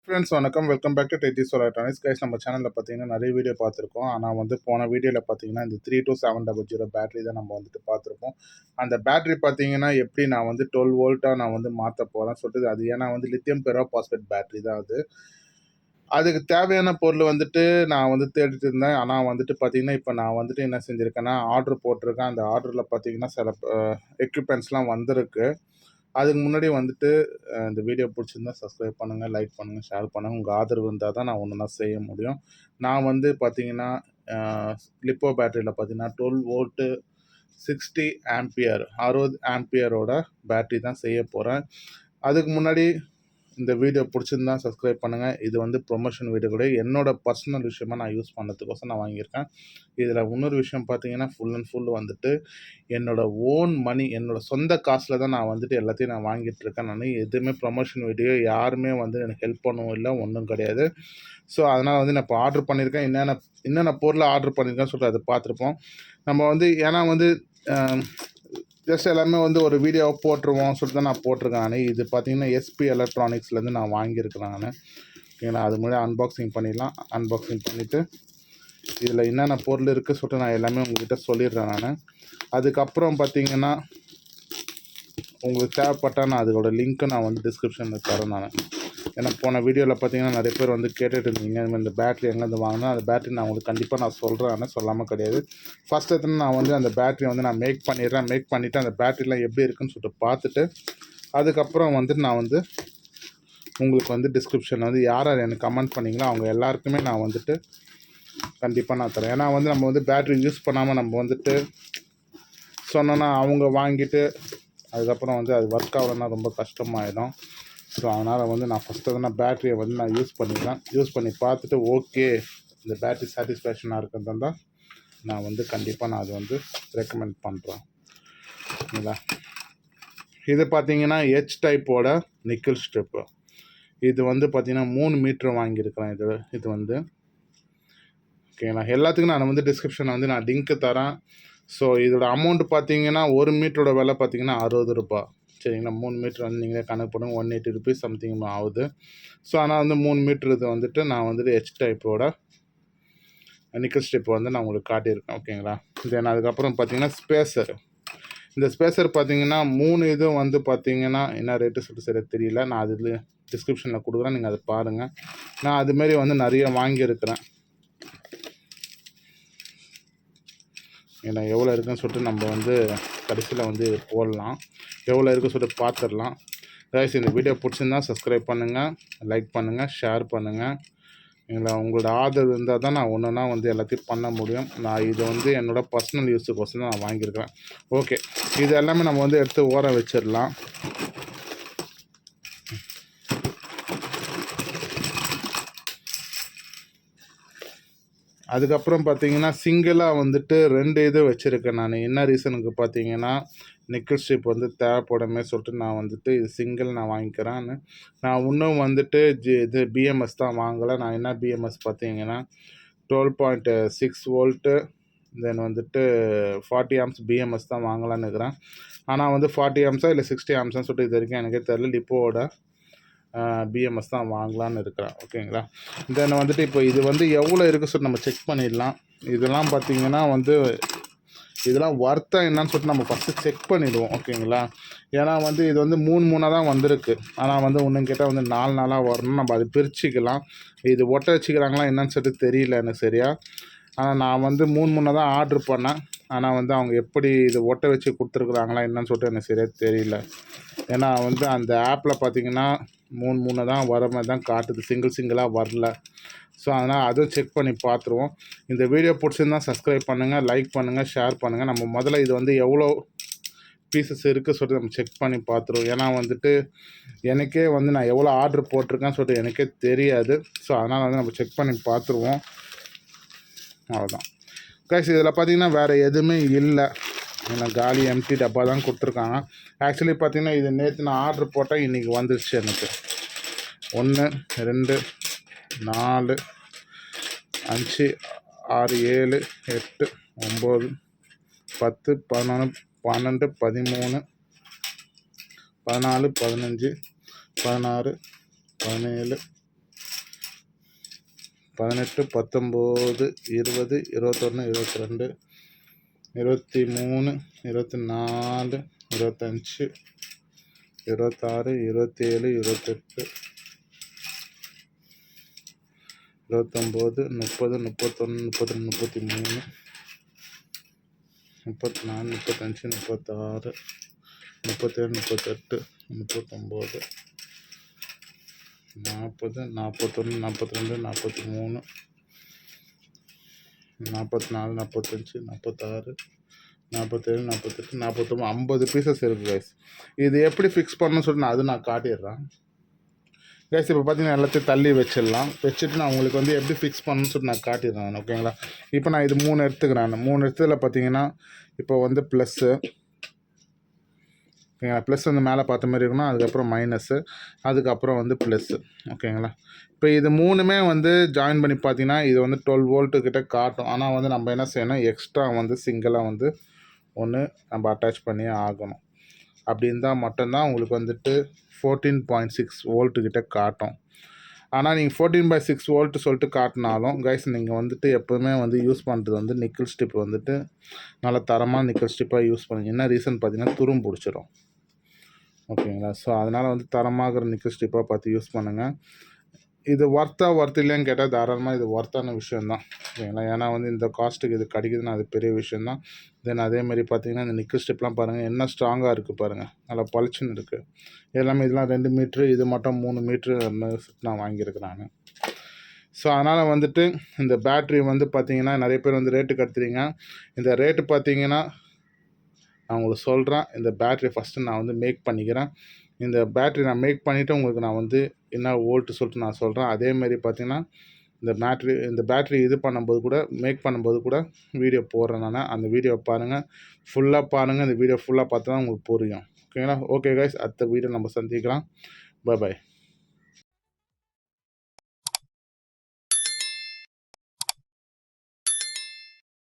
Friends வணக்கம், welcome back to Teddy Solar Electronics. Guys, நம்ம சேனலில் பார்த்தீங்கன்னா நிறைய வீடியோ பார்த்துருக்கோம். ஆனால் போன வீடியோவில் பார்த்தீங்கன்னா இந்த 32700 பேட்டரி தான் நம்ம பார்த்துருப்போம். அந்த பேட்டரி பார்த்தீங்கன்னா எப்படி நான் 12 வோல்ட்டாக நான் மாற்ற போகிறேன்னு சொல்லிட்டு, அது ஏன்னா லித்தியம் பெரோபாஸ்பேட் பேட்டரி தான் அது. அதுக்கு தேவையான பொருள் நான் தேடிட்டு இருந்தேன். ஆனால் பார்த்தீங்கன்னா இப்போ நான் என்ன செஞ்சுருக்கேன்னா ஆர்டர் போட்டிருக்கேன். அந்த ஆர்டரில் பார்த்தீங்கன்னா சில எக்யூப்மெண்ட்ஸ்லாம் வந்திருக்கு. அதுக்கு முன்னாடி இந்த வீடியோ பிடிச்சிருந்தா சப்ஸ்கிரைப் பண்ணுங்கள், லைக் பண்ணுங்கள், ஷேர் பண்ணுங்கள். உங்கள் ஆதரவு இருந்தால் தான் நான் ஒன்றுனா செய்ய முடியும். நான் பார்த்தீங்கன்னா லிப்போ பேட்டரியில் பார்த்தீங்கன்னா 12 வோல்ட்டு 60 ஆம்பியர் 60 ஆம்பியரோட பேட்டரி தான் செய்ய போகிறேன். அதுக்கு முன்னாடி இந்த வீடியோ பிடிச்சிருந்தா சப்ஸ்கிரைப் பண்ணுங்கள். இது ப்ரொமோஷன் வீடியோ கூட என்னோட பர்சனல் விஷயமாக நான் யூஸ் பண்ணதுக்கோசம் நான் வாங்கியிருக்கேன். இதில் இன்னொரு விஷயம் பார்த்தீங்கன்னா ஃபுல் அண்ட் ஃபுல் என்னோடய ஓன் மணி, என்னோடய சொந்த காசில் தான் நான் எல்லாத்தையும் நான் வாங்கிட்டுருக்கேன். நான் எதுவுமே ப்ரொமோஷன் வீடியோ யாருமே எனக்கு ஹெல்ப் பண்ணவும் இல்லை, ஒன்றும் கிடையாது. ஸோ அதனால் நான் இப்போ ஆர்டர் பண்ணியிருக்கேன். என்னென்ன பொருளை ஆர்டர் பண்ணியிருக்கேன்னு சொல்லிட்டு அதை பார்த்துருப்போம். நம்ம ஏன்னா ஜஸ்ட் எல்லாமே ஒரு வீடியோ போட்டுருவோம் சொல்லிட்டு தான் நான் போட்டிருக்கேன். நான் இது பார்த்தீங்கன்னா எஸ்பி எலக்ட்ரானிக்ஸ்லேருந்து நான் வாங்கியிருக்கிறேன் நான். ஓகேங்களா, அது முன்னாடி அன்பாக்சிங் பண்ணிடலாம். அன்பாக்சிங் பண்ணிவிட்டு இதில் என்னென்ன பொருள் இருக்குது சொல்லிட்டு நான் எல்லாமே உங்கள்கிட்ட சொல்லிடுறேன் நான். அதுக்கப்புறம் பார்த்தீங்கன்னா உங்களுக்கு தேவைப்பட்டால் நான் அதோட லிங்க்கு நான் டிஸ்கிரிப்ஷனில் தரேன் நான். ஏன்னா போன வீடியோவில் பார்த்தீங்கன்னா நிறைய பேர் கேட்டுட்டு இருந்தீங்க, இந்த பேட்டரி எங்கேருந்து வாங்கினா அந்த பேட்டரி நான் உங்களுக்கு கண்டிப்பாக நான் சொல்கிறேன், சொல்லாமல் கிடையாது. ஃபஸ்ட் எடுத்து நான் அந்த பேட்டரி நான் மேக் பண்ணிடுறேன். மேக் பண்ணிவிட்டு அந்த பேட்டரிலாம் எப்படி இருக்குன்னு சொல்லிட்டு பார்த்துட்டு அதுக்கப்புறம் நான் உங்களுக்கு டிஸ்கிரிப்ஷனில் யார் யார் எனக்கு கமெண்ட் பண்ணிங்களோ அவங்க எல்லாருக்குமே நான் கண்டிப்பாக நான் தரேன். ஏன்னா நம்ம பேட்டரி யூஸ் பண்ணாமல் நம்ம சொன்னோன்னா அவங்க வாங்கிட்டு அதுக்கப்புறம் அது ஒர்க் ஆகலைன்னா ரொம்ப கஷ்டமாயிடும். ஸோ அதனால் நான் ஃபஸ்ட்டு பேட்டரியை நான் யூஸ் பண்ணிடுறேன். யூஸ் பண்ணி பார்த்துட்டு ஓகே இந்த பேட்டரி சாட்டிஸ்ஃபேக்ஷனாக இருக்கிறது தான் நான் கண்டிப்பாக நான் அது ரெக்கமெண்ட் பண்ணுறேன். ஓகேங்களா, இது பார்த்தீங்கன்னா ஹெச் டைப்போட நிக்கல் ஸ்ட்ரிப்பு. இது பார்த்தீங்கன்னா 3 மீட்ரு வாங்கியிருக்கிறேன். இது ஓகேங்களா, எல்லாத்துக்கும் நான் டிஸ்கிரிப்ஷனில் நான் லிங்க்கு தரேன். ஸோ இதோட அமௌண்ட்டு பார்த்தீங்கன்னா 1 மீட்டரோட விலை பார்த்தீங்கன்னா 60 ரூபாய். சரிங்களா, 3 மீட்ரு நீங்களே கணக்கு பண்ணுங்க, 180 ருபீஸ் சம்திங் ஆகுது. ஸோ ஆனால் 3 மீட்ரு இது நான் ஹெச் டைப்போட நிக்கல் ஸ்ட்ரிப் நான் உங்களுக்கு காட்டியிருக்கேன். ஓகேங்களா, தென் அதுக்கப்புறம் பார்த்தீங்கன்னா ஸ்பேசர். இந்த ஸ்பேசர் பார்த்தீங்கன்னா 3 இது பார்த்தீங்கன்னா என்ன ரேட்டு சொல்லிட்டு சரியாக தெரியல. நான் அதில் டிஸ்கிரிப்ஷனில் கொடுக்குறேன், நீங்கள் அதை பாருங்கள். நான் அதுமாரி நிறைய வாங்கியிருக்கிறேன். ஏன்னா எவ்வளோ இருக்குன்னு சொல்லிட்டு நம்ம கடைசியில் போடலாம். எவ்வளோ இருக்குன்னு சொல்லிட்டு பார்த்துடலாம். கைஸ், இந்த வீடியோ பிடிச்சிருந்தா சப்ஸ்கிரைப் பண்ணுங்கள், லைக் பண்ணுங்கள், ஷேர் பண்ணுங்கள். உங்களோட ஆதரவு இருந்தால் தான் நான் ஒன்றுனா எல்லாத்தையும் பண்ண முடியும். நான் இது என்னோடய பர்சனல் யூஸுக்கோசம் தான் நான் வாங்கியிருக்கிறேன். ஓகே, இது எல்லாமே நம்ம எடுத்து ஓர வச்சிடலாம். அதுக்கப்புறம் பார்த்தீங்கன்னா சிங்கிளாக 2 இது வச்சுருக்கேன் நான். என்ன ரீசனுக்கு பார்த்தீங்கன்னா நிக்கல் ஸ்ட்ரிப் தேவைப்படுமே சொல்லிட்டு நான் இது சிங்கிள் நான் வாங்கிக்கிறேன்னு. நான் இன்னும் இது பிஎம்எஸ் தான் வாங்கலை. நான் என்ன பிஎம்எஸ் பார்த்தீங்கன்னா 12.6 வோல்ட்டு தென் 40 ஆம்ஸ் பிஎம்எஸ் தான் வாங்கலான்னு இருக்கிறேன். ஆனால் 40 ஆம்ஸா இல்லை 60 ஆம்ஸான்னு சொல்லிட்டு இது வரைக்கும் எனக்கே தெரியல. லிப்போவோட பிஎம்எஸ் தான் வாங்கலான்னு இருக்கிறேன். ஓகேங்களா, தென் இப்போ இது எவ்வளோ இருக்குது சொல்லிட்டு நம்ம செக் பண்ணிடலாம். இதெல்லாம் பார்த்தீங்கன்னா இதெல்லாம் ஒர்த்தா என்னன்னு சொல்லிட்டு நம்ம ஃபஸ்ட்டு செக் பண்ணிவிடுவோம். ஓகேங்களா, ஏன்னா இது 3 தான் வந்திருக்கு. ஆனால் இன்னும் கேட்டால் 4 நாளாக வரணும். நம்ம அது பிரிச்சுக்கலாம். இது ஒட்ட வச்சுக்கிறாங்களா என்னன்னு சொல்லிட்டு தெரியல எனக்கு சரியா. ஆனால் நான் 3 தான் ஆர்ட்ரு பண்ணேன். ஆனால் அவங்க எப்படி இது ஒட்ட வச்சு கொடுத்துருக்குறாங்களா என்னன்னு சொல்லிட்டு எனக்கு சரியாக தெரியல. ஏன்னா அந்த ஆப்பில் பார்த்தீங்கன்னா 3 தான் வர மாதிரி தான் காட்டுது, சிங்கிளாக வரல. ஸோ அதனால் அதுவும் செக் பண்ணி பார்த்துருவோம். இந்த வீடியோ பிடிச்சிருந்தா சப்ஸ்கிரைப் பண்ணுங்கள், லைக் பண்ணுங்கள், ஷேர் பண்ணுங்கள். நம்ம முதல்ல இது எவ்வளோ பீசஸ் இருக்குது சொல்லிட்டு நம்ம செக் பண்ணி பார்த்துருவோம். ஏன்னா எனக்கே நான் எவ்வளோ ஆர்டர் போட்டிருக்கேன்னு சொல்லிட்டு எனக்கே தெரியாது. ஸோ அதனால் நம்ம செக் பண்ணி பார்த்துருவோம். அவ்வளோதான் கைஸ். இதில் பார்த்தீங்கன்னா வேறு எதுவுமே இல்லை. ஏன்னா காலி எம்டி டப்பா தான் கொடுத்துருக்காங்க. ஆக்சுவலி பார்த்தீங்கன்னா இது நேற்று நான் ஆர்டர் போட்டால் இன்றைக்கி வந்துருச்சு எனக்கு. 1 2 4 5 6 7 8 9 10 11 12 13 14 15 16 17 18, 19, 20, 21, 22, 23, 24, 25, 26, 27, 28, 29, 30, 31, 32, 33, 34, 35, 36, 37, 38, 39, 40, 41, 42, 43, 44, 45, 46, 47, 48, 49, 50 பீசஸ் இருக்குது கைஸ். இது எப்படி ஃபிக்ஸ் பண்ணணும்னு சொல்லிட்டு நான் நான் காட்டிடுறேன் கைஸ். இப்போ பார்த்தீங்கன்னா எல்லாத்தையும் தள்ளி வச்சிடலாம். வச்சுட்டு நான் உங்களுக்கு வந்து எப்படி ஃபிக்ஸ் பண்ணணும்னு சொல்லிட்டு நான் காட்டிடுறேன். ஓகேங்களா? இப்போ நான் இது 3 எடுத்துக்கிறேன். 3 எடுத்ததில் பார்த்தீங்கன்னா இப்போ வந்து ப்ளஸ்ஸு, ஓகேங்களா? ப்ளஸ் வந்து மேலே பார்த்த மாதிரி இருக்கணும். அதுக்கப்புறம் மைனஸு, அதுக்கப்புறம் வந்து ப்ளஸ்ஸு. ஓகேங்களா? இப்போ இது 3மே வந்து ஜாயின் பண்ணி பார்த்தீங்கன்னா இது வந்து 12 வோல்ட்டு கிட்ட காட்டும். ஆனால் வந்து நம்ம என்ன செய்யணும், எக்ஸ்ட்ரா வந்து சிங்கிளாக வந்து ஒன்று நம்ம அட்டாச் பண்ணியே ஆகணும். அப்படி இருந்தால் மட்டும்தான் உங்களுக்கு வந்துட்டு 14.6 வோல்ட்டு கிட்ட காட்டும். ஆனால் நீங்கள் 14/6 வோல்ட்டு சொல்லிட்டு காட்டினாலும் கைஸ், நீங்கள் வந்துட்டு எப்போவுமே வந்து யூஸ் பண்ணுறது வந்து நிக்கல் ஸ்ட்ரிப் வந்துட்டு நல்ல தரமாக நிக்கல் ஸ்ட்ரிப்பாக யூஸ் பண்ணுங்க. என்ன ரீசன் பார்த்தீங்கன்னா துரும் பிடிச்சிரும். ஓகேங்களா? ஸோ அதனால் வந்து தரமாகிற நிக்கல் ஸ்ட்ரிப்பாக பார்த்து யூஸ் பண்ணுங்கள். இது ஒர்த் இல்லையான்னு கேட்டால் தாராளமாக இது ஒர்த்தான விஷயந்தான். ஓகேங்களா? ஏன்னா வந்து இந்த காஸ்ட்டுக்கு இது கிடைக்குதுன்னா அது பெரிய விஷயந்தான். தென் அதேமாதிரி பார்த்தீங்கன்னா இந்த நிக்கல் ஸ்ட்ரிப்லாம் பாருங்கள் என்ன ஸ்ட்ராங்காக இருக்குது பாருங்கள், நல்லா பளிச்சுன்னு இருக்குது. எல்லாமே இதெல்லாம் 2 மீட்ரு, இது மட்டும் 3 மீட்ரு நான் வாங்கியிருக்கிறேன் நான். ஸோ அதனால் வந்துட்டு இந்த பேட்ரி வந்து பார்த்தீங்கன்னா நிறைய பேர் வந்து ரேட்டு கட்டுறீங்க. இந்த ரேட்டு பார்த்தீங்கன்னா நான் உங்களுக்கு சொல்கிறேன். இந்த பேட்ரி ஃபஸ்ட்டு நான் வந்து மேக் பண்ணிக்கிறேன். இந்த பேட்ரி நான் மேக் பண்ணிவிட்டு உங்களுக்கு நான் வந்து என்ன வோல்ட்டு சொல்லிட்டு நான் சொல்கிறேன். அதேமாரி பார்த்தீங்கன்னா இந்த பேட்ரி இது பண்ணும்போது கூட மேக் பண்ணும்போது கூட வீடியோ போடுறேன் நான். அந்த வீடியோ பாருங்கள், ஃபுல்லாக பாருங்கள். இந்த வீடியோ ஃபுல்லாக பார்த்தா தான் உங்களுக்கு புரியும். ஓகேங்களா? ஓகே கைஸ், அடுத்த வீடியோ நம்ம சந்திக்கலாம். பாய்.